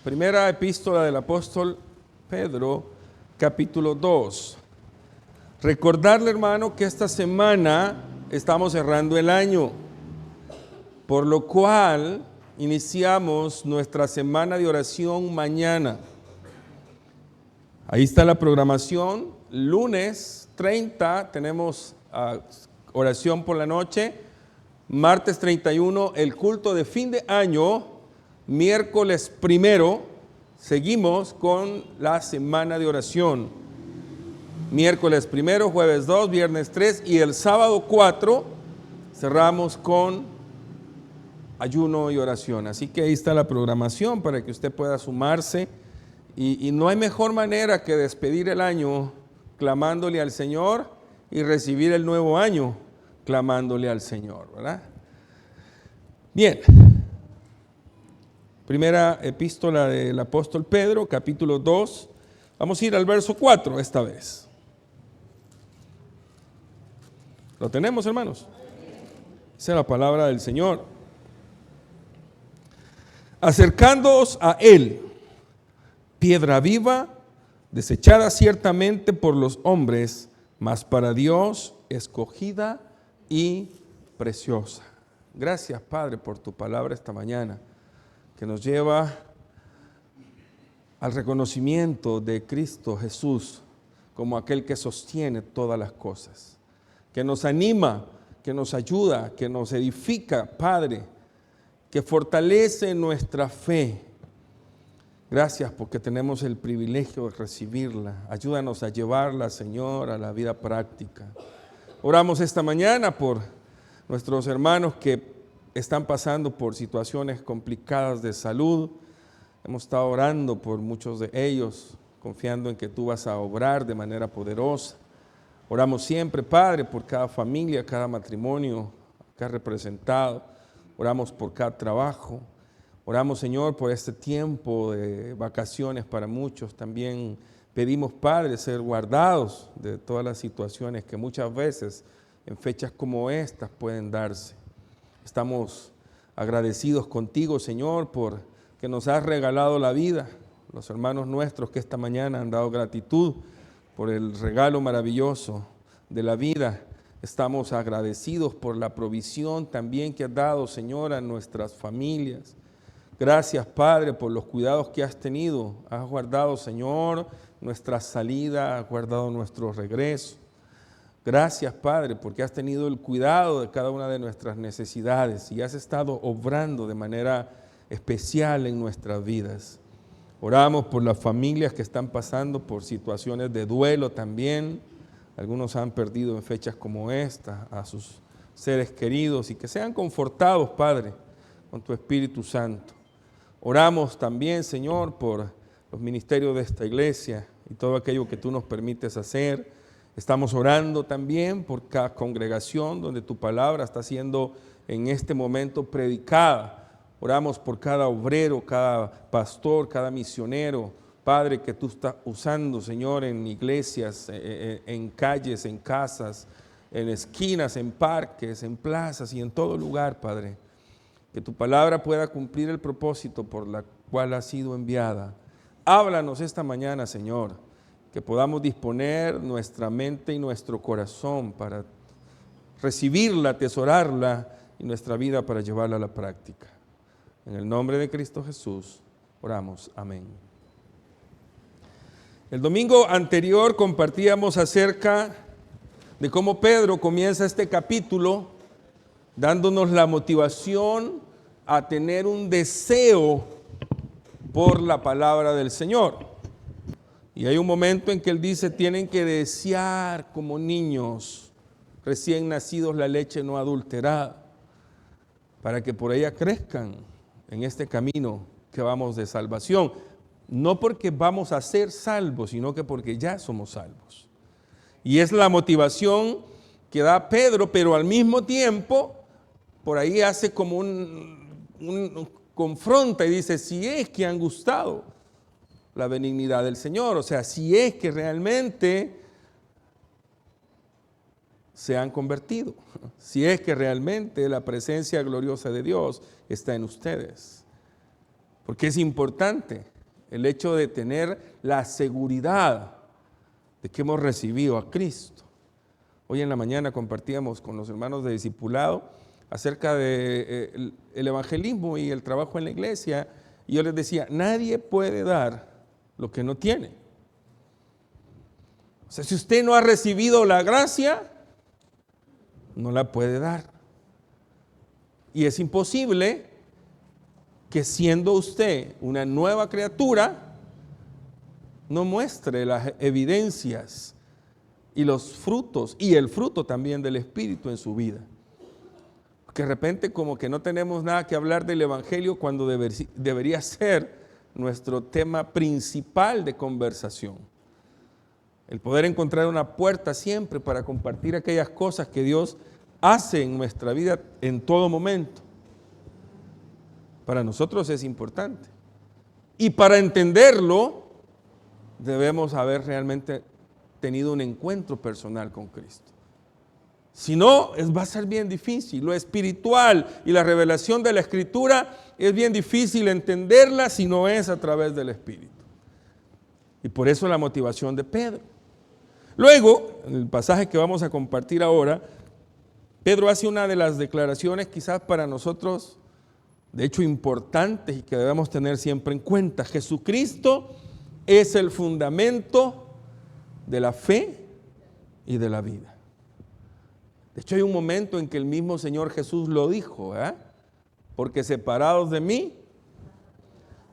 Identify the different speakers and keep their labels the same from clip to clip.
Speaker 1: Primera epístola del apóstol Pedro, capítulo 2. Recordarle, hermano, que esta semana estamos cerrando el año, por lo cual iniciamos nuestra semana de oración mañana. Ahí está la programación. Lunes 30 tenemos oración por la noche. Martes 31 el culto de fin de año. Miércoles 1 seguimos con la semana de oración. Miércoles 1, jueves 2, viernes 3 y el sábado 4 cerramos con ayuno y oración. Así que ahí está la programación para que usted pueda sumarse. Y no hay mejor manera que despedir el año clamándole al Señor y recibir el nuevo año clamándole al Señor, ¿verdad? Bien. Primera epístola del apóstol Pedro, capítulo 2. Vamos a ir al verso 4 esta vez. ¿Lo tenemos, hermanos? Esa es la palabra del Señor. Acercándoos a Él, piedra viva, desechada ciertamente por los hombres, mas para Dios escogida y preciosa. Gracias, Padre, por tu palabra esta mañana, que nos lleva al reconocimiento de Cristo Jesús como aquel que sostiene todas las cosas, que nos anima, que nos ayuda, que nos edifica, Padre, que fortalece nuestra fe. Gracias porque tenemos el privilegio de recibirla. Ayúdanos a llevarla, Señor, a la vida práctica. Oramos esta mañana por nuestros hermanos que están pasando por situaciones complicadas de salud. Hemos estado orando por muchos de ellos, confiando en que tú vas a obrar de manera poderosa. Oramos siempre, Padre, por cada familia, cada matrimonio acá representado. Oramos por cada trabajo. Oramos, Señor, por este tiempo de vacaciones para muchos. También pedimos, Padre, ser guardados de todas las situaciones que muchas veces en fechas como estas pueden darse. Estamos agradecidos contigo, Señor, por que nos has regalado la vida. Los hermanos nuestros que esta mañana han dado gratitud por el regalo maravilloso de la vida. Estamos agradecidos por la provisión también que has dado, Señor, a nuestras familias. Gracias, Padre, por los cuidados que has tenido. Has guardado, Señor, nuestra salida, has guardado nuestro regreso. Gracias, Padre, porque has tenido el cuidado de cada una de nuestras necesidades y has estado obrando de manera especial en nuestras vidas. Oramos por las familias que están pasando por situaciones de duelo también. Algunos han perdido en fechas como esta a sus seres queridos y que sean confortados, Padre, con tu Espíritu Santo. Oramos también, Señor, por los ministerios de esta iglesia y todo aquello que tú nos permites hacer. Estamos orando también por cada congregación donde tu palabra está siendo en este momento predicada. Oramos por cada obrero, cada pastor, cada misionero, Padre, que tú estás usando, Señor, en iglesias, en calles, en casas, en esquinas, en parques, en plazas y en todo lugar, Padre. Que tu palabra pueda cumplir el propósito por la cual ha sido enviada. Háblanos esta mañana, Señor, que podamos disponer nuestra mente y nuestro corazón para recibirla, atesorarla y nuestra vida para llevarla a la práctica. En el nombre de Cristo Jesús, oramos. Amén. El domingo anterior compartíamos acerca de cómo Pedro comienza este capítulo dándonos la motivación a tener un deseo por la palabra del Señor. Y hay un momento en que él dice, tienen que desear como niños recién nacidos la leche no adulterada, para que por ella crezcan en este camino que vamos de salvación. No porque vamos a ser salvos, sino que porque ya somos salvos. Y es la motivación que da Pedro, pero al mismo tiempo, por ahí hace como confronta y dice, si es que han gustado la benignidad del Señor, o sea, si es que realmente se han convertido, si es que realmente la presencia gloriosa de Dios está en ustedes. Porque es importante el hecho de tener la seguridad de que hemos recibido a Cristo. Hoy en la mañana compartíamos con los hermanos de discipulado acerca de el evangelismo y el trabajo en la iglesia, y yo les decía, nadie puede dar lo que no tiene. O sea, si usted no ha recibido la gracia, no la puede dar. Y es imposible que siendo usted una nueva criatura, no muestre las evidencias y los frutos, y el fruto también del Espíritu en su vida. Que de repente como que no tenemos nada que hablar del Evangelio cuando debería ser nuestro tema principal de conversación. El poder encontrar una puerta siempre para compartir aquellas cosas que Dios hace en nuestra vida en todo momento. Para nosotros es importante. Y para entenderlo, debemos haber realmente tenido un encuentro personal con Cristo. Si no, va a ser bien difícil. Lo espiritual y la revelación de la Escritura es bien difícil entenderla si no es a través del Espíritu. Y por eso la motivación de Pedro. Luego, en el pasaje que vamos a compartir ahora, Pedro hace una de las declaraciones quizás para nosotros, de hecho importantes y que debemos tener siempre en cuenta. Jesucristo es el fundamento de la fe y de la vida. De hecho hay un momento en que el mismo Señor Jesús lo dijo, porque separados de mí,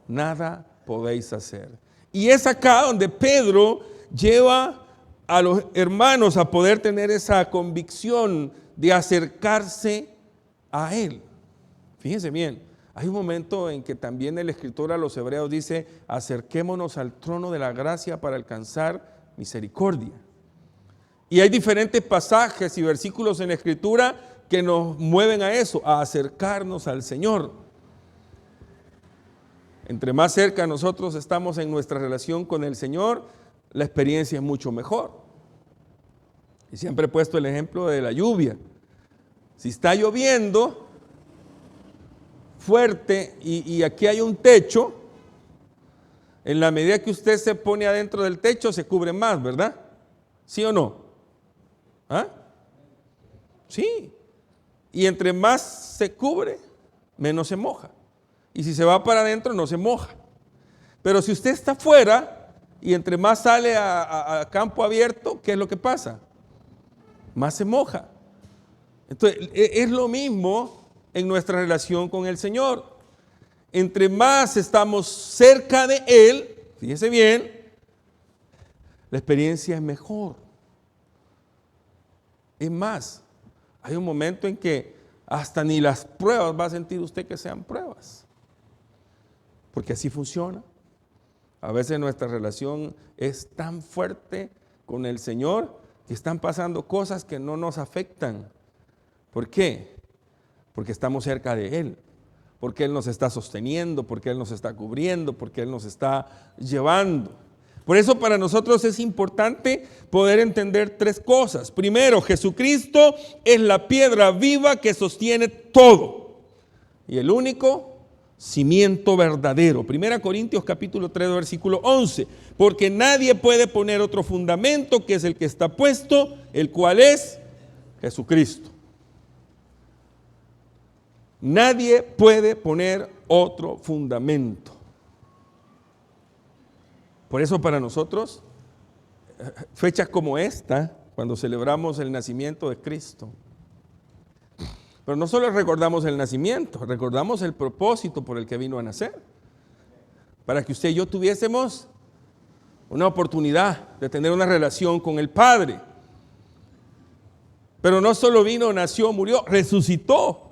Speaker 1: nada podéis hacer. Y es acá donde Pedro lleva a los hermanos a poder tener esa convicción de acercarse a Él. Fíjense bien, hay un momento en que también el escritor a los hebreos dice, acerquémonos al trono de la gracia para alcanzar misericordia. Y hay diferentes pasajes y versículos en la Escritura que nos mueven a eso, a acercarnos al Señor. Entre más cerca nosotros estamos en nuestra relación con el Señor, la experiencia es mucho mejor. Y siempre he puesto el ejemplo de la lluvia. Si está lloviendo fuerte y aquí hay un techo, en la medida que usted se pone adentro del techo se cubre más, ¿verdad? ¿Sí o no? ¿Ah? Sí. Y entre más se cubre, menos se moja. Y si se va para adentro, no se moja. Pero si usted está afuera y entre más sale a campo abierto, ¿qué es lo que pasa? Más se moja. Entonces, es lo mismo en nuestra relación con el Señor. Entre más estamos cerca de Él, fíjese bien, la experiencia es mejor. Es más, hay un momento en que hasta ni las pruebas va a sentir usted que sean pruebas. Porque así funciona. A veces nuestra relación es tan fuerte con el Señor que están pasando cosas que no nos afectan. ¿Por qué? Porque estamos cerca de Él. Porque Él nos está sosteniendo, porque Él nos está cubriendo, porque Él nos está llevando. Por eso para nosotros es importante poder entender tres cosas. Primero, Jesucristo es la piedra viva que sostiene todo. Y el único cimiento verdadero. 1 Corintios capítulo 3, versículo 11. Porque nadie puede poner otro fundamento que es el que está puesto, el cual es Jesucristo. Nadie puede poner otro fundamento. Por eso para nosotros, fechas como esta, cuando celebramos el nacimiento de Cristo, pero no solo recordamos el nacimiento, recordamos el propósito por el que vino a nacer, para que usted y yo tuviésemos una oportunidad de tener una relación con el Padre. Pero no solo vino, nació, murió, resucitó,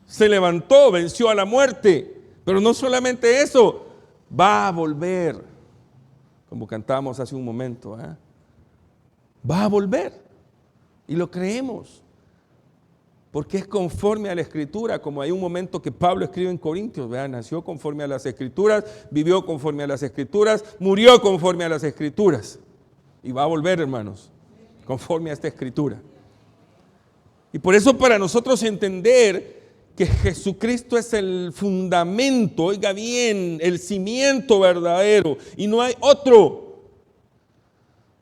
Speaker 1: se levantó, venció a la muerte, pero no solamente eso, va a volver. Como cantábamos hace un momento, va a volver y lo creemos porque es conforme a la Escritura, como hay un momento que Pablo escribe en Corintios, nació conforme a las Escrituras, vivió conforme a las Escrituras, murió conforme a las Escrituras y va a volver, hermanos, conforme a esta Escritura. Y por eso para nosotros entender que Jesucristo es el fundamento, oiga bien, el cimiento verdadero y no hay otro.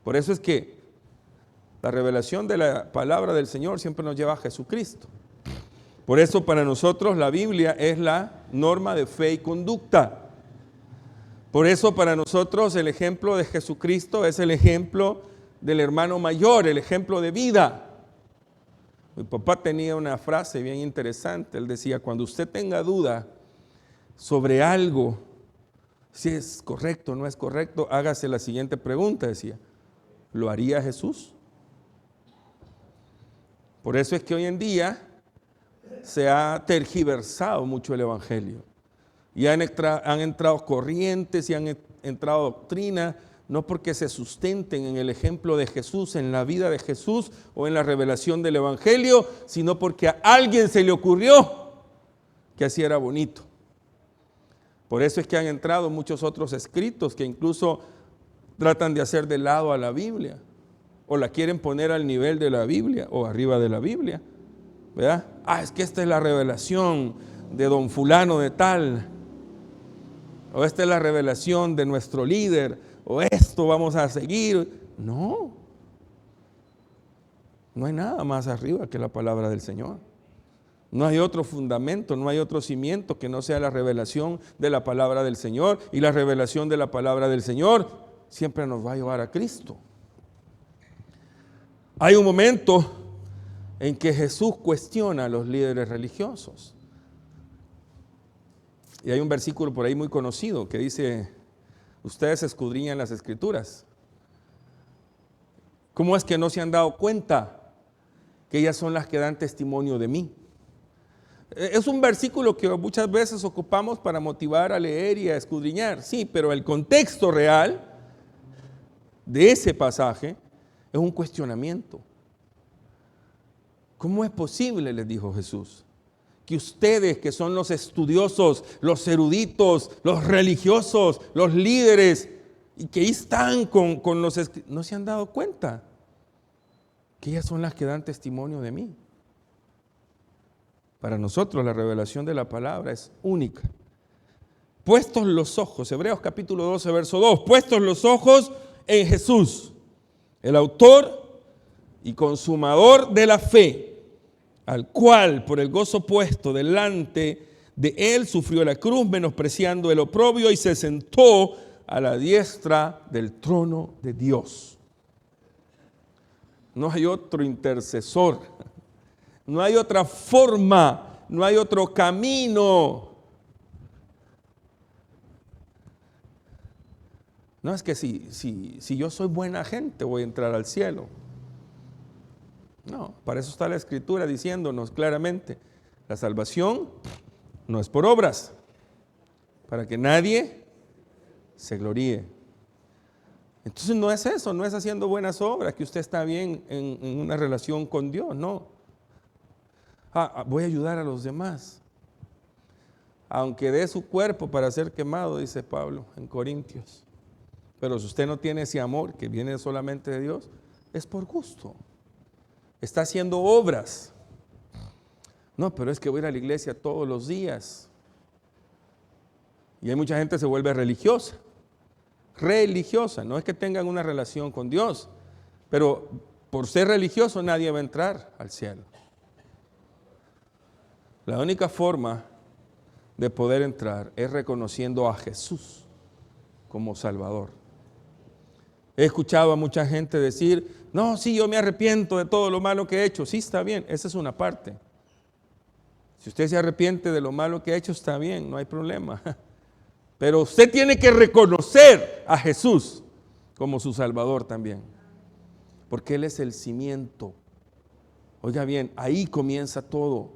Speaker 1: Por eso es que la revelación de la palabra del Señor siempre nos lleva a Jesucristo. Por eso para nosotros la Biblia es la norma de fe y conducta. Por eso para nosotros el ejemplo de Jesucristo es el ejemplo del hermano mayor, el ejemplo de vida. Mi papá tenía una frase bien interesante. Él decía, cuando usted tenga duda sobre algo, si es correcto o no es correcto, hágase la siguiente pregunta, decía, ¿lo haría Jesús? Por eso es que hoy en día se ha tergiversado mucho el evangelio y han entrado corrientes y han entrado doctrinas, no porque se sustenten en el ejemplo de Jesús, en la vida de Jesús o en la revelación del evangelio, sino porque a alguien se le ocurrió que así era bonito. Por eso es que han entrado muchos otros escritos que incluso tratan de hacer de lado a la Biblia o la quieren poner al nivel de la Biblia o arriba de la Biblia, ¿verdad? Es que esta es la revelación de don fulano de tal, o esta es la revelación de nuestro líder, o esto vamos a seguir. No hay nada más arriba que la palabra del Señor. No hay otro fundamento, no hay otro cimiento que no sea la revelación de la palabra del Señor, y la revelación de la palabra del Señor siempre nos va a llevar a Cristo. Hay un momento en que Jesús cuestiona a los líderes religiosos. Y hay un versículo por ahí muy conocido que dice, ustedes escudriñan las Escrituras. ¿Cómo es que no se han dado cuenta que ellas son las que dan testimonio de mí? Es un versículo que muchas veces ocupamos para motivar a leer y a escudriñar. Sí, pero el contexto real de ese pasaje es un cuestionamiento. ¿Cómo es posible, les dijo Jesús, que ustedes que son los estudiosos, los eruditos, los religiosos, los líderes, y que ahí están con los escritos, no se han dado cuenta que ellas son las que dan testimonio de mí? Para nosotros la revelación de la palabra es única. Puestos los ojos, Hebreos capítulo 12, verso 2, puestos los ojos en Jesús, el autor y consumador de la fe, al cual por el gozo puesto delante de él sufrió la cruz, menospreciando el oprobio, y se sentó a la diestra del trono de Dios. No hay otro intercesor, no hay otra forma, no hay otro camino. No es que si yo soy buena gente voy a entrar al cielo. No, para eso está la Escritura diciéndonos claramente, la salvación no es por obras, para que nadie se gloríe. Entonces no es eso, no es haciendo buenas obras que usted está bien en una relación con Dios, no. Voy a ayudar a los demás, aunque dé su cuerpo para ser quemado, dice Pablo en Corintios. Pero si usted no tiene ese amor que viene solamente de Dios, es por gusto. Está haciendo obras. No, pero es que voy a ir a la iglesia todos los días. Y hay mucha gente que se vuelve religiosa. Religiosa, no es que tengan una relación con Dios, pero por ser religioso nadie va a entrar al cielo. La única forma de poder entrar es reconociendo a Jesús como Salvador. He escuchado a mucha gente decir, no, sí, yo me arrepiento de todo lo malo que he hecho. Sí, está bien, esa es una parte. Si usted se arrepiente de lo malo que ha hecho, está bien, no hay problema. Pero usted tiene que reconocer a Jesús como su Salvador también, porque Él es el cimiento. Oiga bien, ahí comienza todo.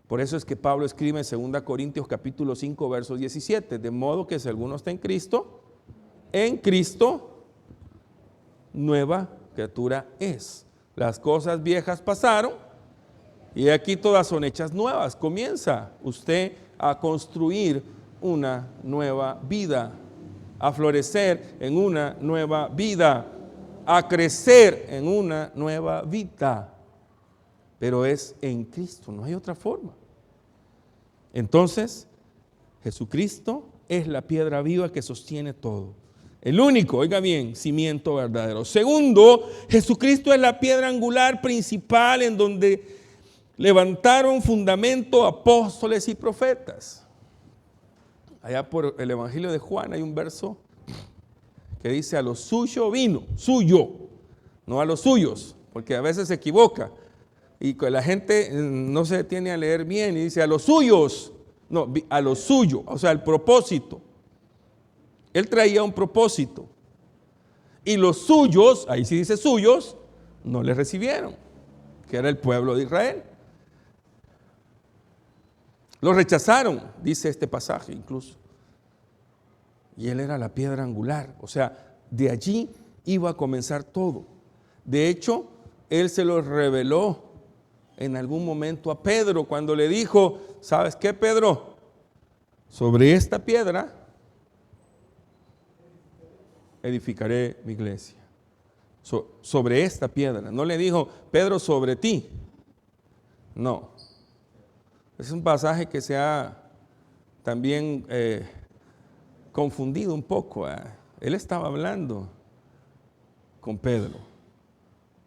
Speaker 1: Por eso es que Pablo escribe en 2 Corintios capítulo 5, verso 17, de modo que si alguno está en Cristo, nueva criatura es. Las cosas viejas pasaron y aquí todas son hechas nuevas. Comienza usted a construir una nueva vida, a florecer en una nueva vida, a crecer en una nueva vida. Pero es en Cristo, no hay otra forma. Entonces, Jesucristo es la piedra viva que sostiene todo. El único, oiga bien, cimiento verdadero. Segundo, Jesucristo es la piedra angular principal en donde levantaron fundamento apóstoles y profetas. Allá por el Evangelio de Juan hay un verso que dice: a lo suyo vino, suyo, no a los suyos, porque a veces se equivoca y la gente no se detiene a leer bien y dice a los suyos, no, a lo suyo, o sea, el propósito. Él traía un propósito y los suyos, ahí sí dice suyos, no le recibieron, que era el pueblo de Israel. Lo rechazaron, dice este pasaje incluso. Y él era la piedra angular, o sea, de allí iba a comenzar todo. De hecho, él se lo reveló en algún momento a Pedro cuando le dijo: ¿sabes qué, Pedro? Sobre esta piedra edificaré mi iglesia. Sobre esta piedra. No le dijo: Pedro, sobre ti. No. Es un pasaje que se ha también confundido un poco. Él estaba hablando con Pedro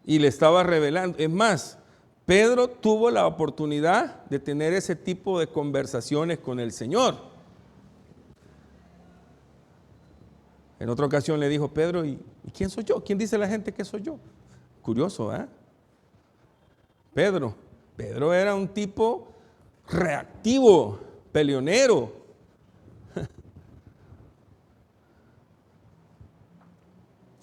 Speaker 1: y le estaba revelando. Es más, Pedro tuvo la oportunidad de tener ese tipo de conversaciones con el Señor. En otra ocasión le dijo: Pedro, ¿y quién soy yo? ¿Quién dice la gente que soy yo? Curioso, ¿eh? Pedro era un tipo reactivo, peleonero.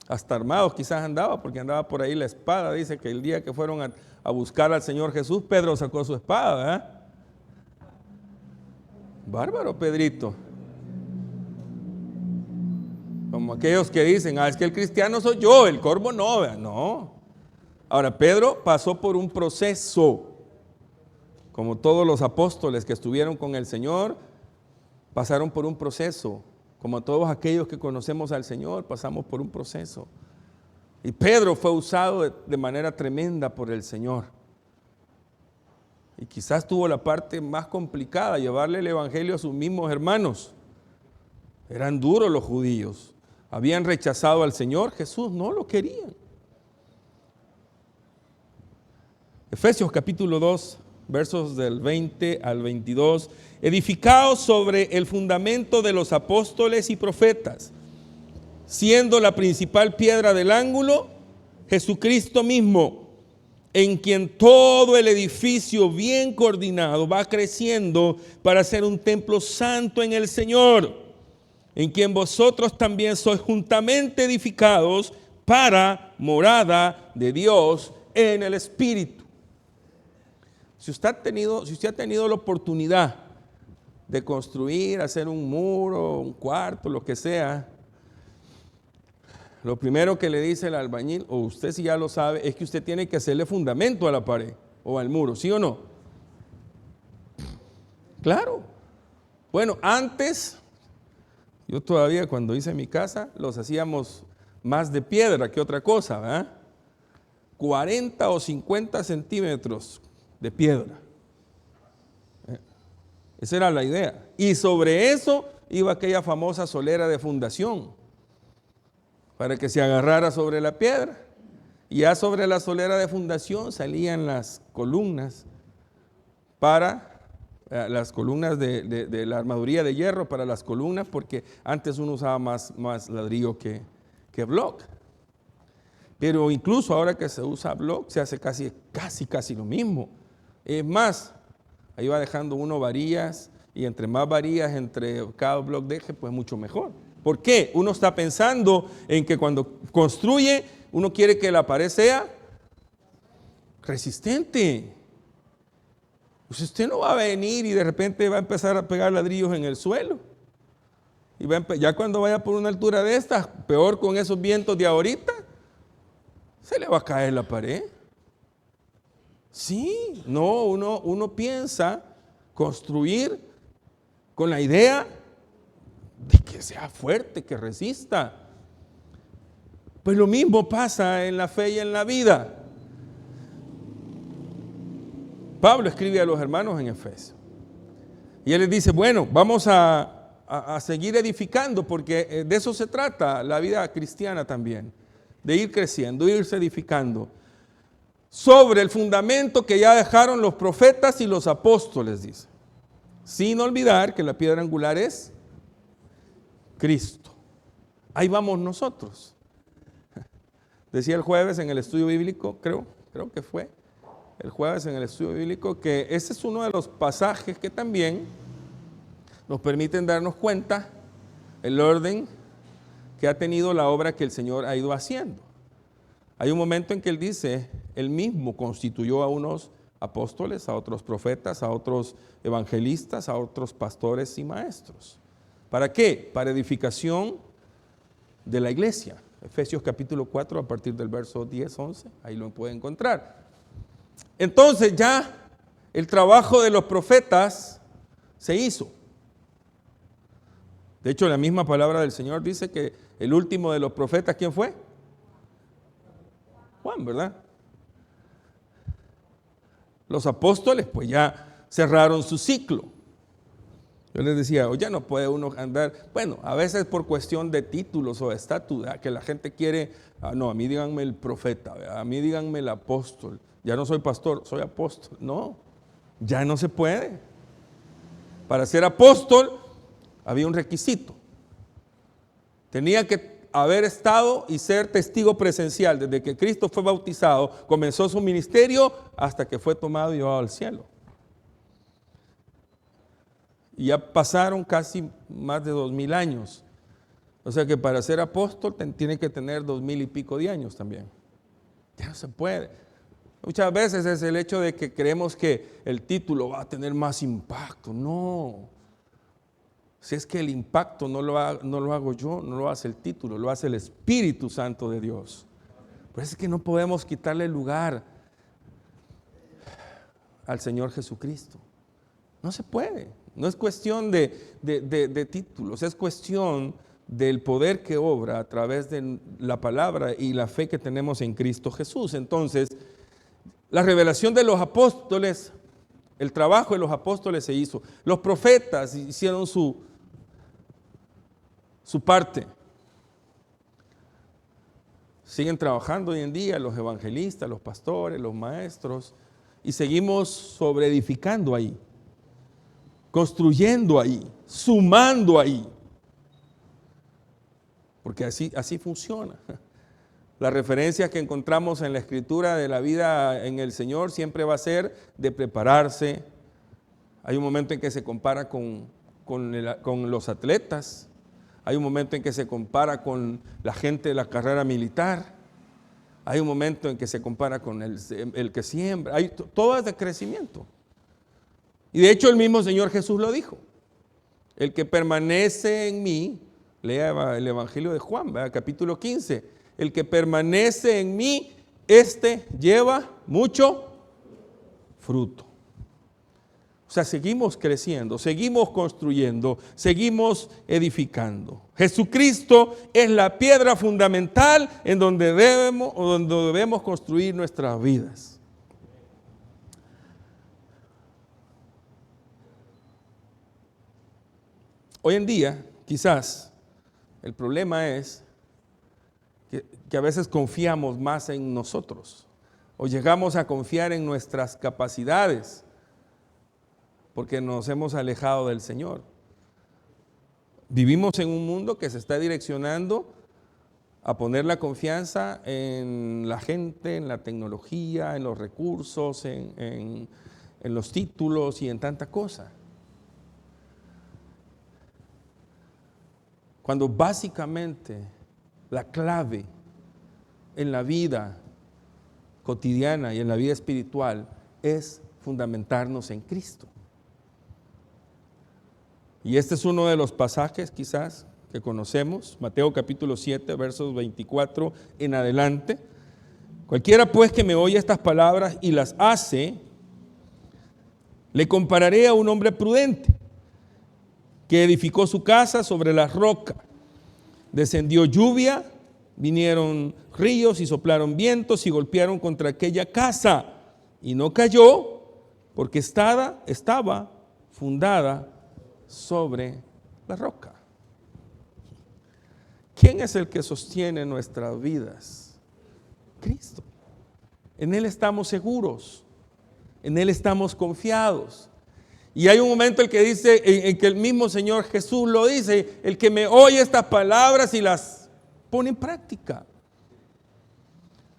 Speaker 1: Hasta armados quizás andaba, porque andaba por ahí la espada. Dice que el día que fueron a buscar al Señor Jesús, Pedro sacó su espada, ¿eh? Bárbaro, Pedrito. Como aquellos que dicen: es que el cristiano soy yo, el corvo no, ¿verdad? No. Ahora, Pedro pasó por un proceso, como todos los apóstoles que estuvieron con el Señor, pasaron por un proceso. Como todos aquellos que conocemos al Señor, pasamos por un proceso. Y Pedro fue usado de manera tremenda por el Señor. Y quizás tuvo la parte más complicada, llevarle el evangelio a sus mismos hermanos. Eran duros los judíos. Habían rechazado al Señor Jesús, no lo querían. Efesios capítulo 2, versos del 20 al 22. Edificados sobre el fundamento de los apóstoles y profetas, siendo la principal piedra del ángulo Jesucristo mismo, en quien todo el edificio bien coordinado va creciendo para ser un templo santo en el Señor, en quien vosotros también sois juntamente edificados para morada de Dios en el Espíritu. Si usted ha tenido la oportunidad de construir, hacer un muro, un cuarto, lo que sea, lo primero que le dice el albañil, o usted si ya lo sabe, es que usted tiene que hacerle fundamento a la pared o al muro, ¿sí o no? Claro. Bueno, antes, yo todavía cuando hice mi casa, los hacíamos más de piedra que otra cosa, ¿verdad? 40 o 50 centímetros de piedra. Esa era la idea. Y sobre eso iba aquella famosa solera de fundación, para que se agarrara sobre la piedra. Y ya sobre la solera de fundación salían las columnas las columnas de la armaduría de hierro para las columnas, porque antes uno usaba más ladrillo que block. Pero incluso ahora que se usa block, se hace casi lo mismo. Es más, ahí va dejando uno varillas, y entre más varillas entre cada block deje, pues mucho mejor. ¿Por qué? Uno está pensando en que cuando construye, uno quiere que la pared sea resistente. Pues usted no va a venir y de repente va a empezar a pegar ladrillos en el suelo. Y ya cuando vaya por una altura de estas, peor con esos vientos de ahorita, se le va a caer la pared. Sí, no, uno piensa construir con la idea de que sea fuerte, que resista. Pues lo mismo pasa en la fe y en la vida. Pablo escribe a los hermanos en Efesios Y Él les dice, bueno, vamos a seguir edificando, porque de eso se trata la vida cristiana también, de ir creciendo, irse edificando, sobre el fundamento que ya dejaron los profetas y los apóstoles, dice, sin olvidar que la piedra angular es Cristo. Ahí vamos nosotros. Decía el jueves en el estudio bíblico, creo que fue el jueves en el estudio bíblico, que ese es uno de los pasajes que también nos permiten darnos cuenta el orden que ha tenido la obra que el Señor ha ido haciendo. Hay un momento en que Él dice, Él mismo constituyó a unos apóstoles, a otros profetas, a otros evangelistas, a otros pastores y maestros. ¿Para qué? Para edificación de la iglesia. Efesios capítulo 4 a partir del verso 10, 11, ahí lo puede encontrar. Entonces ya el trabajo de los profetas se hizo. De hecho, la misma palabra del Señor dice que el último de los profetas, ¿quién fue? Juan, ¿verdad? Los apóstoles pues ya cerraron su ciclo. Yo les decía, ya no puede uno andar, bueno, a veces por cuestión de títulos o de estatus, que la gente quiere, no, a mí díganme el profeta, a mí díganme el apóstol, ya no soy pastor, soy apóstol. No, ya no se puede. Para ser apóstol había un requisito. Tenía que haber estado y ser testigo presencial desde que Cristo fue bautizado, comenzó su ministerio hasta que fue tomado y llevado al cielo. Y ya pasaron casi más de 2000 años. O sea que para ser apóstol tiene que tener 2000 y pico de años también. Ya no se puede. Muchas veces es el hecho de que creemos que el título va a tener más impacto. No. Si es que el impacto no lo hago yo, no lo hace el título, lo hace el Espíritu Santo de Dios. Por eso es que no podemos quitarle lugar al Señor Jesucristo. No se puede. No es cuestión de títulos, es cuestión del poder que obra a través de la palabra y la fe que tenemos en Cristo Jesús. Entonces, la revelación de los apóstoles, el trabajo de los apóstoles se hizo. Los profetas hicieron su parte. Siguen trabajando hoy en día los evangelistas, los pastores, los maestros, y seguimos sobreedificando ahí, construyendo ahí, sumando ahí. Porque así funciona. La referencia que encontramos en la escritura de la vida en el Señor siempre va a ser de prepararse. Hay un momento en que se compara con los atletas. Hay un momento en que se compara con la gente de la carrera militar. Hay un momento en que se compara con el que siembra. Todo es de crecimiento. Y de hecho el mismo Señor Jesús lo dijo. El que permanece en mí, lea el Evangelio de Juan, ¿verdad? Capítulo 15. El que permanece en mí, este lleva mucho fruto. O sea, seguimos creciendo, seguimos construyendo, seguimos edificando. Jesucristo es la piedra fundamental en donde debemos construir nuestras vidas. Hoy en día, quizás, el problema es que a veces confiamos más en nosotros o llegamos a confiar en nuestras capacidades porque nos hemos alejado del Señor. Vivimos en un mundo que se está direccionando a poner la confianza en la gente, en la tecnología, en los recursos, en los títulos y en tanta cosa. Cuando básicamente la clave en la vida cotidiana y en la vida espiritual es fundamentarnos en Cristo. Y este es uno de los pasajes quizás que conocemos, Mateo capítulo 7, versos 24 en adelante. Cualquiera pues que me oye estas palabras y las hace, le compararé a un hombre prudente que edificó su casa sobre la roca. Descendió lluvia, vinieron ríos y soplaron vientos y golpearon contra aquella casa y no cayó porque estaba fundada sobre la roca. ¿Quién es el que sostiene nuestras vidas? Cristo. En Él estamos seguros, en Él estamos confiados. Y hay un momento en que dice, en que el mismo Señor Jesús lo dice, el que me oye estas palabras y las pone en práctica.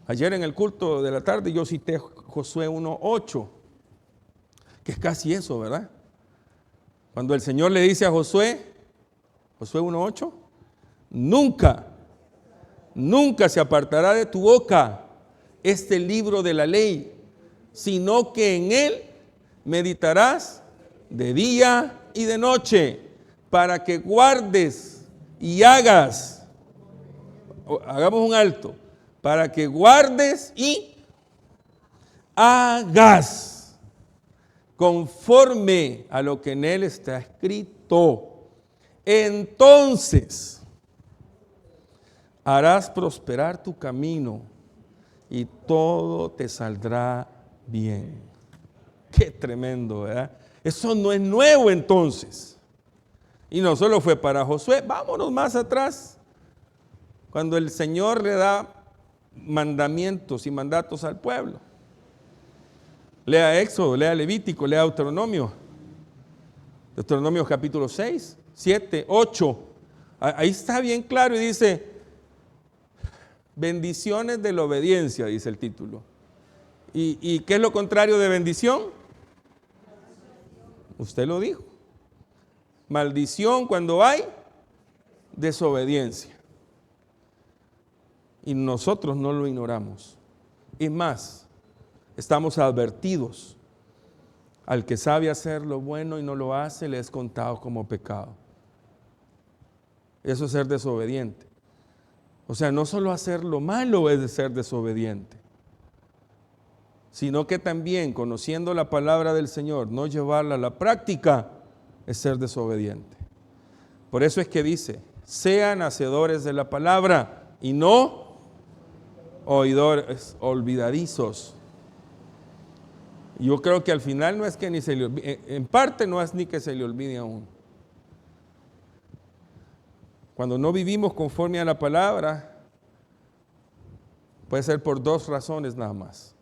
Speaker 1: Ayer en el culto de la tarde yo cité Josué 1:8, que es casi eso, ¿verdad? Cuando el Señor le dice a Josué 1:8, nunca se apartará de tu boca este libro de la ley, sino que en él meditarás de día y de noche, para que guardes y hagas, hagamos un alto, para que guardes y hagas conforme a lo que en él está escrito. Entonces harás prosperar tu camino y todo te saldrá bien. Qué tremendo, ¿verdad? Eso no es nuevo entonces. Y no solo fue para Josué, vámonos más atrás. Cuando el Señor le da mandamientos y mandatos al pueblo. Lea Éxodo, lea Levítico, lea Deuteronomio. Deuteronomio capítulo 6, 7, 8. Ahí está bien claro y dice, bendiciones de la obediencia, dice el título. ¿Y qué es lo contrario de bendición? Usted lo dijo. Maldición cuando hay desobediencia. Y nosotros no lo ignoramos. Y más, estamos advertidos. Al que sabe hacer lo bueno y no lo hace, le es contado como pecado. Eso es ser desobediente. O sea, no solo hacer lo malo es de ser desobediente, sino que también, conociendo la palabra del Señor, no llevarla a la práctica, es ser desobediente. Por eso es que dice, sean hacedores de la palabra y no oidores olvidadizos. Yo creo que al final no es que ni se le olvide, en parte no es ni que se le olvide aún. Cuando no vivimos conforme a la palabra, puede ser por dos razones nada más.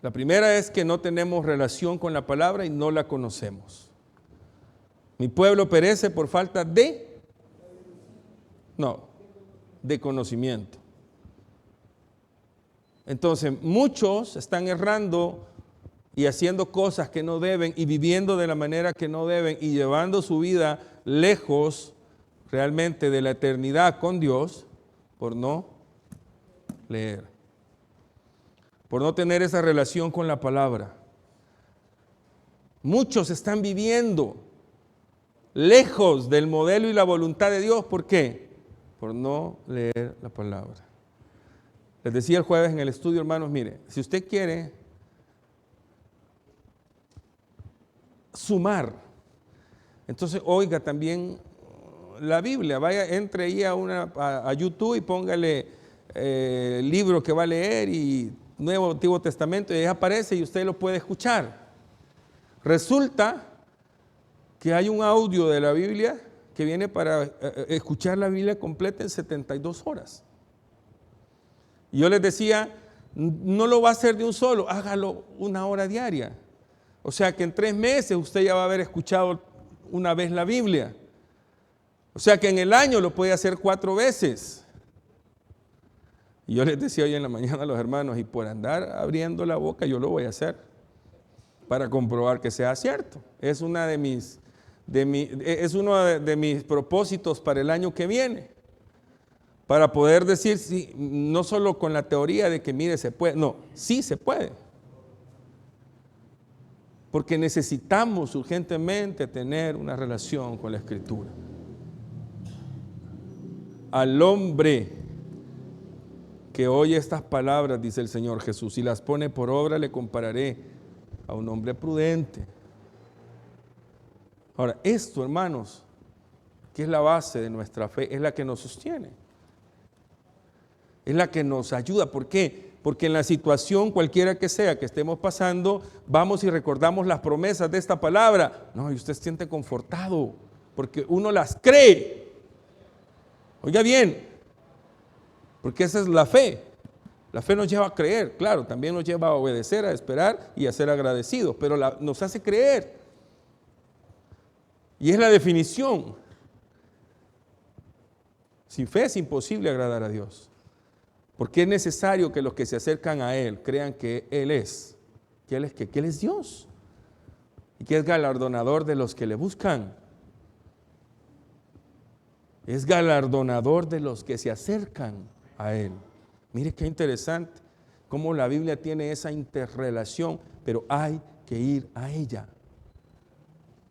Speaker 1: La primera es que no tenemos relación con la palabra y no la conocemos. Mi pueblo perece por falta de conocimiento. Entonces, muchos están errando y haciendo cosas que no deben y viviendo de la manera que no deben y llevando su vida lejos realmente de la eternidad con Dios por no leer, por no tener esa relación con la palabra. Muchos están viviendo lejos del modelo y la voluntad de Dios. ¿Por qué? Por no leer la palabra. Les decía el jueves en el estudio, hermanos, mire, si usted quiere sumar, entonces oiga también la Biblia, vaya, entre ahí a YouTube y póngale el libro que va a leer y Nuevo Antiguo Testamento y ahí aparece y usted lo puede escuchar. Resulta que hay un audio de la Biblia que viene para escuchar la Biblia completa en 72 horas. Y yo les decía, no lo va a hacer de un solo, hágalo 1 hora diaria. O sea que en 3 meses usted ya va a haber escuchado una vez la Biblia. O sea que en el año lo puede hacer 4 veces. Y yo les decía hoy en la mañana a los hermanos, y por andar abriendo la boca yo lo voy a hacer para comprobar que sea cierto. Es uno de mis propósitos para el año que viene. Para poder decir, sí, no solo con la teoría de que mire, se puede, no, sí se puede. Porque necesitamos urgentemente tener una relación con la Escritura. Al hombre que oye estas palabras, dice el Señor Jesús, y las pone por obra, le compararé a un hombre prudente. Ahora, esto, hermanos, que es la base de nuestra fe, es la que nos sostiene. Es la que nos ayuda. ¿Por qué? Porque en la situación cualquiera que sea que estemos pasando, vamos y recordamos las promesas de esta palabra. No, y usted se siente confortado, porque uno las cree. Oiga bien, porque esa es la fe. La fe nos lleva a creer, claro, también nos lleva a obedecer, a esperar y a ser agradecidos, pero nos hace creer. Y es la definición. Sin fe es imposible agradar a Dios, porque es necesario que los que se acercan a Él crean que Él es, que Él es Dios y que es galardonador de los que le buscan. Es galardonador de los que se acercan a Él. Mire qué interesante cómo la Biblia tiene esa interrelación, pero hay que ir a ella.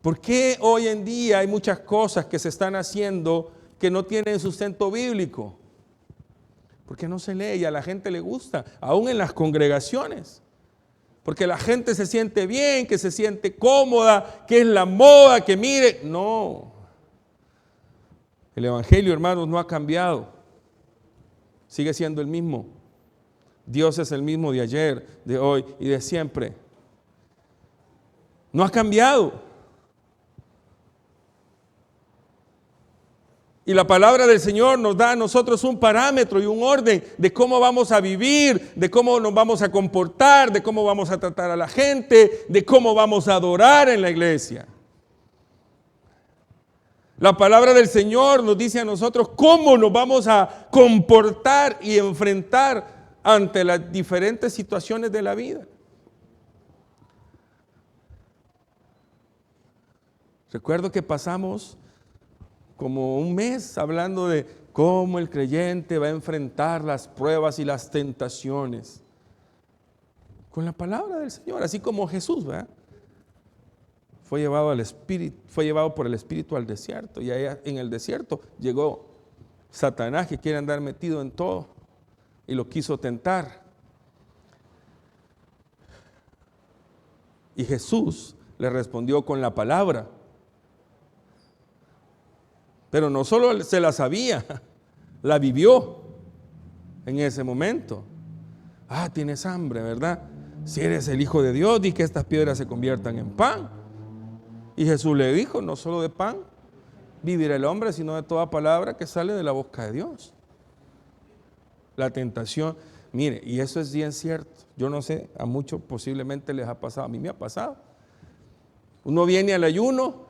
Speaker 1: ¿Por qué hoy en día hay muchas cosas que se están haciendo que no tienen sustento bíblico? Porque no se lee y a la gente le gusta, aún en las congregaciones. Porque la gente se siente bien, que se siente cómoda, que es la moda, que mire. No. El evangelio, hermanos, no ha cambiado. Sigue siendo el mismo. Dios es el mismo de ayer, de hoy y de siempre. No ha cambiado. Y la palabra del Señor nos da a nosotros un parámetro y un orden de cómo vamos a vivir, de cómo nos vamos a comportar, de cómo vamos a tratar a la gente, de cómo vamos a adorar en la iglesia. La palabra del Señor nos dice a nosotros cómo nos vamos a comportar y enfrentar ante las diferentes situaciones de la vida. Recuerdo que pasamos como un mes hablando de cómo el creyente va a enfrentar las pruebas y las tentaciones con la palabra del Señor, así como Jesús, ¿verdad? Fue llevado por el Espíritu al desierto, y allá en el desierto llegó Satanás, que quiere andar metido en todo, y lo quiso tentar. Y Jesús le respondió con la palabra. Pero no solo se la sabía, la vivió en ese momento. Tienes hambre, ¿verdad? Si eres el Hijo de Dios, di que estas piedras se conviertan en pan. Y Jesús le dijo, no solo de pan vivirá el hombre, sino de toda palabra que sale de la boca de Dios. La tentación, mire, y eso es bien cierto. Yo no sé, a muchos posiblemente les ha pasado, a mí me ha pasado. Uno viene al ayuno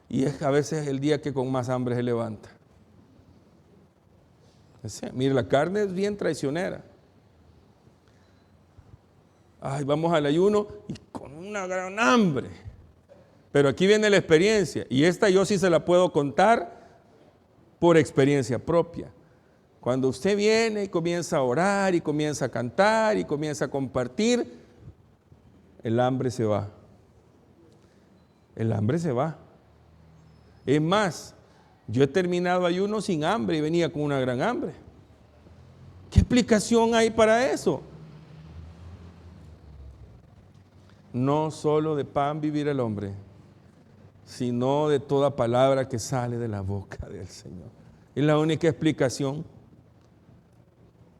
Speaker 1: y es a veces el día que con más hambre se levanta. Mire, la carne es bien traicionera. Vamos al ayuno y con una gran hambre. Pero aquí viene la experiencia, y esta yo sí se la puedo contar por experiencia propia. Cuando usted viene y comienza a orar y comienza a cantar y comienza a compartir, el hambre se va. El hambre se va. Es más, yo he terminado ayuno sin hambre y venía con una gran hambre. ¿Qué explicación hay para eso? No solo de pan vivirá el hombre, sino de toda palabra que sale de la boca del Señor. Es la única explicación.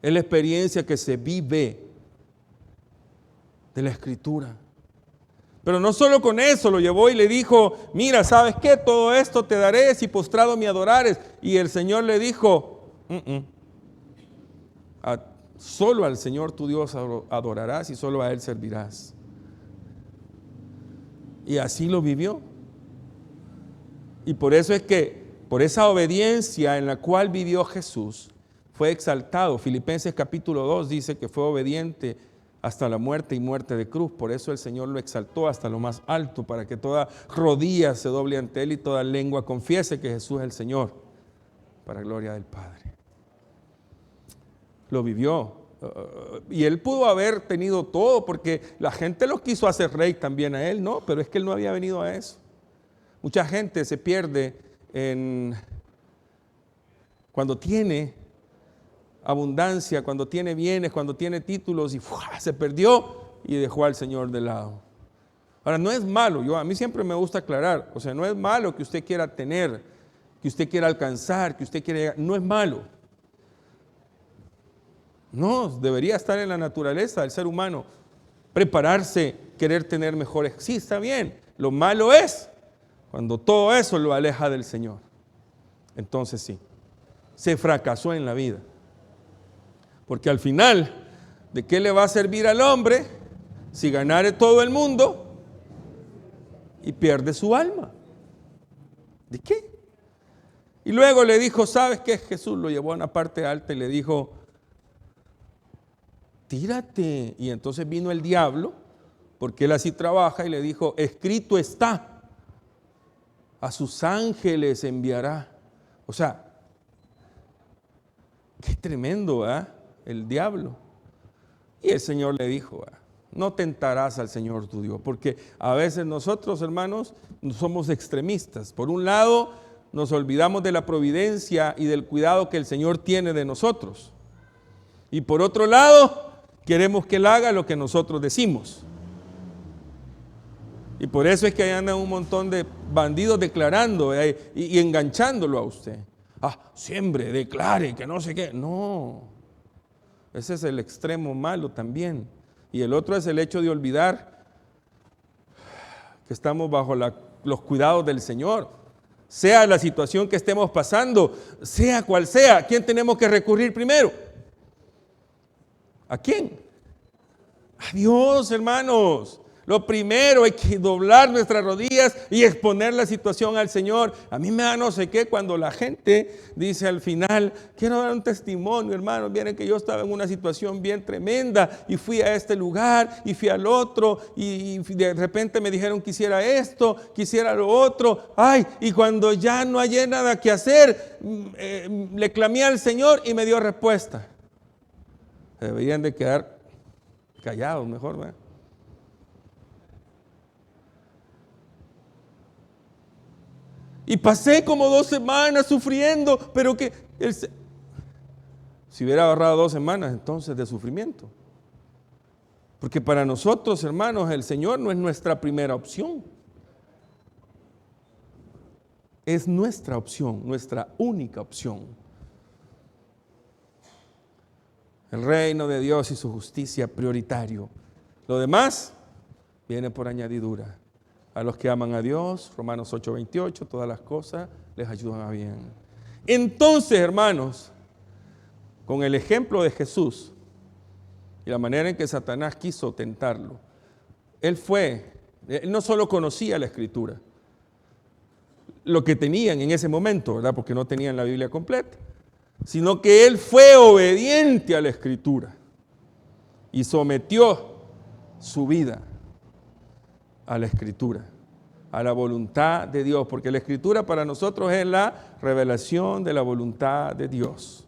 Speaker 1: Es la experiencia que se vive de la Escritura. Pero no solo con eso, lo llevó y le dijo, mira, ¿sabes qué? Todo esto te daré si postrado me adorares. Y el Señor le dijo, solo al Señor tu Dios adorarás y solo a Él servirás. Y así lo vivió. Y por eso es que, por esa obediencia en la cual vivió Jesús, fue exaltado. Filipenses capítulo 2 dice que fue obediente hasta la muerte y muerte de cruz. Por eso el Señor lo exaltó hasta lo más alto, para que toda rodilla se doble ante Él y toda lengua confiese que Jesús es el Señor, para gloria del Padre. Lo vivió. Y Él pudo haber tenido todo, porque la gente lo quiso hacer rey también a Él, no, pero es que Él no había venido a eso. Mucha gente se pierde cuando tiene abundancia, cuando tiene bienes, cuando tiene títulos, y se perdió y dejó al Señor de lado. Ahora, no es malo, a mí siempre me gusta aclarar, o sea, no es malo que usted quiera tener, que usted quiera alcanzar, que usted quiera llegar, no es malo. No, debería estar en la naturaleza del ser humano. Prepararse, querer tener mejores. Sí, está bien. Lo malo es cuando todo eso lo aleja del Señor. Entonces sí, se fracasó en la vida. Porque al final, ¿de qué le va a servir al hombre si ganare todo el mundo y pierde su alma? ¿De qué? Y luego le dijo, ¿sabes qué? Jesús lo llevó a una parte alta y le dijo, tírate. Y entonces vino el diablo, porque él así trabaja, y le dijo, escrito está, a sus ángeles enviará. O sea, qué tremendo, el diablo. Y el Señor le dijo, no tentarás al Señor tu Dios, porque a veces nosotros, hermanos, somos extremistas. Por un lado, nos olvidamos de la providencia y del cuidado que el Señor tiene de nosotros. Y por otro lado, queremos que Él haga lo que nosotros decimos. Y por eso es que ahí andan un montón de bandidos declarando y enganchándolo a usted. Siembre, declare, que no sé qué. No, ese es el extremo malo también. Y el otro es el hecho de olvidar que estamos bajo los cuidados del Señor. Sea la situación que estemos pasando, sea cual sea, ¿a quién tenemos que recurrir primero? ¿A quién? A Dios, hermanos. Lo primero, hay que doblar nuestras rodillas y exponer la situación al Señor. A mí me da no sé qué cuando la gente dice al final, quiero dar un testimonio, hermanos. Miren que yo estaba en una situación bien tremenda y fui a este lugar y fui al otro y de repente me dijeron que hiciera esto, que hiciera lo otro. Y cuando ya no hallé nada que hacer, le clamé al Señor y me dio respuesta. Deberían de quedar callados mejor, ¿verdad? Y pasé como 2 semanas sufriendo, pero que si hubiera ahorrado 2 semanas entonces de sufrimiento. Porque para nosotros, hermanos, el Señor no es nuestra primera opción. Es nuestra opción, nuestra única opción. El reino de Dios y su justicia prioritario. Lo demás viene por añadidura. A los que aman a Dios, Romanos 8:28, todas las cosas les ayudan a bien. Entonces, hermanos, con el ejemplo de Jesús y la manera en que Satanás quiso tentarlo, él no solo conocía la Escritura, lo que tenían en ese momento, ¿verdad? Porque no tenían la Biblia completa, sino que él fue obediente a la Escritura y sometió su vida a la Escritura, a la voluntad de Dios, porque la Escritura para nosotros es la revelación de la voluntad de Dios.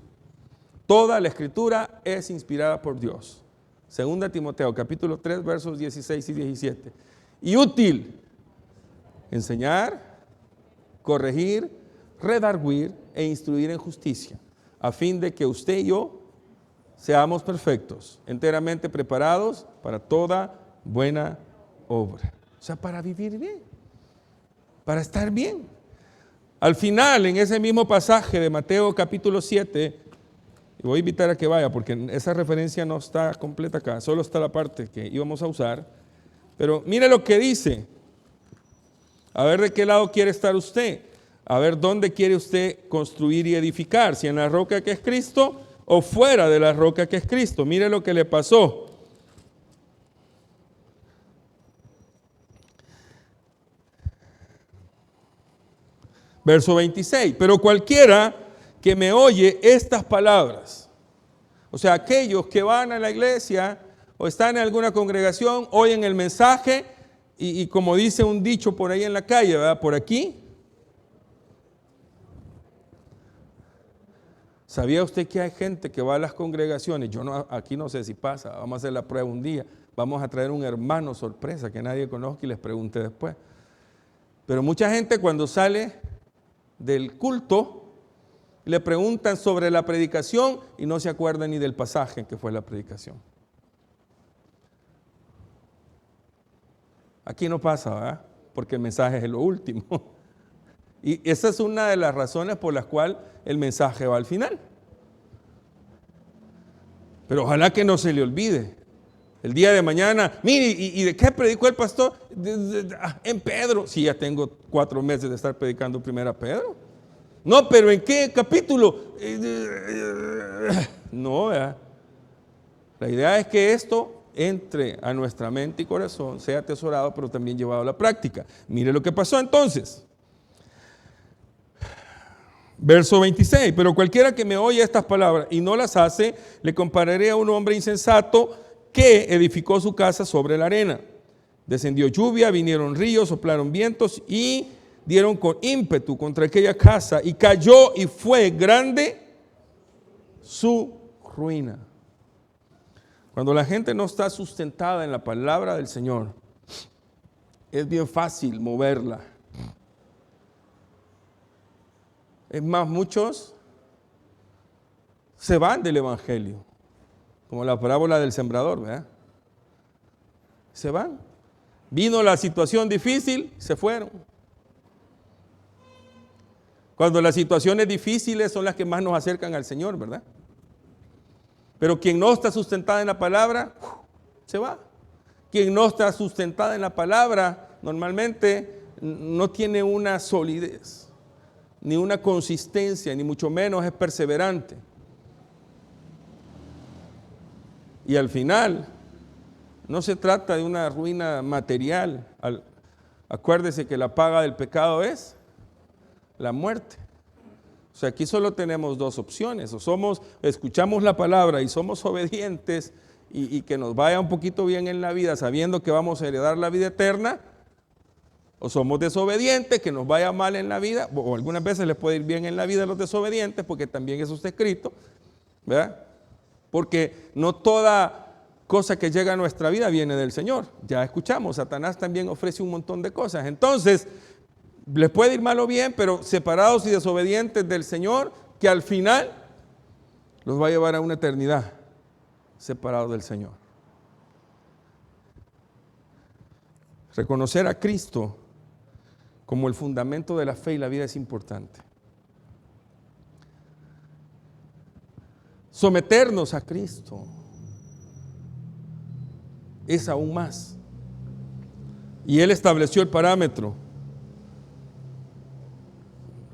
Speaker 1: Toda la Escritura es inspirada por Dios. 2 Timoteo, capítulo 3, versos 16 y 17. Y útil, enseñar, corregir, redarguir e instruir en justicia, a fin de que usted y yo seamos perfectos, enteramente preparados para toda buena obra. O sea, para vivir bien, para estar bien. Al final, en ese mismo pasaje de Mateo capítulo 7, y voy a invitar a que vaya porque esa referencia no está completa acá, solo está la parte que íbamos a usar, pero mire lo que dice. A ver de qué lado quiere estar usted, a ver dónde quiere usted construir y edificar, si en la roca que es Cristo o fuera de la roca que es Cristo. Mire lo que le pasó. Verso 26, pero cualquiera que me oye estas palabras, o sea, aquellos que van a la iglesia o están en alguna congregación, oyen el mensaje y como dice un dicho por ahí en la calle, ¿verdad? Por aquí. ¿Sabía usted que hay gente que va a las congregaciones? Aquí no sé si pasa, vamos a hacer la prueba un día, vamos a traer un hermano sorpresa que nadie conozca y les pregunte después. Pero mucha gente cuando sale del culto, le preguntan sobre la predicación y no se acuerdan ni del pasaje en que fue la predicación. Aquí no pasa, ¿verdad? Porque el mensaje es lo último. Y esa es una de las razones por las cuales el mensaje va al final. Pero ojalá que no se le olvide. El día de mañana, mire, ¿y de qué predicó el pastor? En Pedro. Sí, ya tengo 4 meses de estar predicando primera Pedro. No, pero ¿en qué capítulo? No, ¿verdad? La idea es que esto entre a nuestra mente y corazón, sea atesorado, pero también llevado a la práctica. Mire lo que pasó entonces. Verso 26, pero cualquiera que me oye estas palabras y no las hace, le compararé a un hombre insensato que edificó su casa sobre la arena. Descendió lluvia, vinieron ríos, soplaron vientos y dieron con ímpetu contra aquella casa y cayó y fue grande su ruina. Cuando la gente no está sustentada en la palabra del Señor, es bien fácil moverla. Es más, muchos se van del evangelio, como la parábola del sembrador, ¿verdad? Se van. Vino la situación difícil, se fueron. Cuando las situaciones difíciles son las que más nos acercan al Señor, ¿verdad? Pero quien no está sustentada en la palabra, se va. Quien no está sustentada en la palabra, normalmente no tiene una solidez, ni una consistencia, ni mucho menos es perseverante. Y al final, no se trata de una ruina material. Acuérdese que la paga del pecado es la muerte. O sea, aquí solo tenemos 2 opciones. O escuchamos la palabra y somos obedientes y que nos vaya un poquito bien en la vida, sabiendo que vamos a heredar la vida eterna. O somos desobedientes, que nos vaya mal en la vida, o algunas veces les puede ir bien en la vida a los desobedientes, porque también eso está escrito, ¿verdad? Porque no toda cosa que llega a nuestra vida viene del Señor. Ya escuchamos, Satanás también ofrece un montón de cosas. Entonces, les puede ir mal o bien, pero separados y desobedientes del Señor, que al final los va a llevar a una eternidad separados del Señor. Reconocer a Cristo como el fundamento de la fe y la vida es importante. Someternos a Cristo es aún más. Y Él estableció el parámetro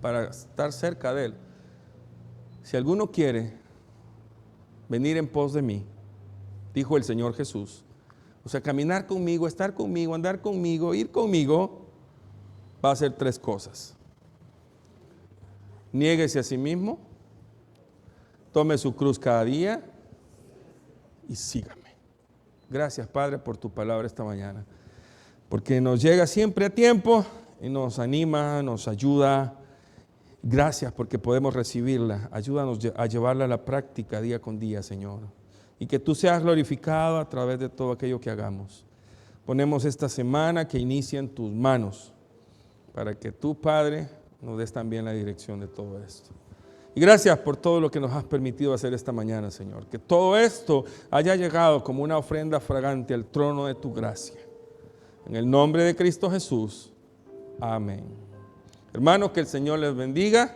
Speaker 1: para estar cerca de Él. Si alguno quiere venir en pos de mí, dijo el Señor Jesús, o sea, caminar conmigo, estar conmigo, andar conmigo, ir conmigo, va a hacer 3 cosas. Niéguese a sí mismo, tome su cruz cada día y sígame. Gracias, Padre, por tu palabra esta mañana, porque nos llega siempre a tiempo y nos anima, nos ayuda. Gracias porque podemos recibirla. Ayúdanos a llevarla a la práctica día con día, Señor. Y que tú seas glorificado a través de todo aquello que hagamos. Ponemos esta semana que inicia en tus manos, para que tú, Padre, nos des también la dirección de todo esto. Y gracias por todo lo que nos has permitido hacer esta mañana, Señor. Que todo esto haya llegado como una ofrenda fragante al trono de tu gracia. En el nombre de Cristo Jesús. Amén. Hermanos, que el Señor les bendiga.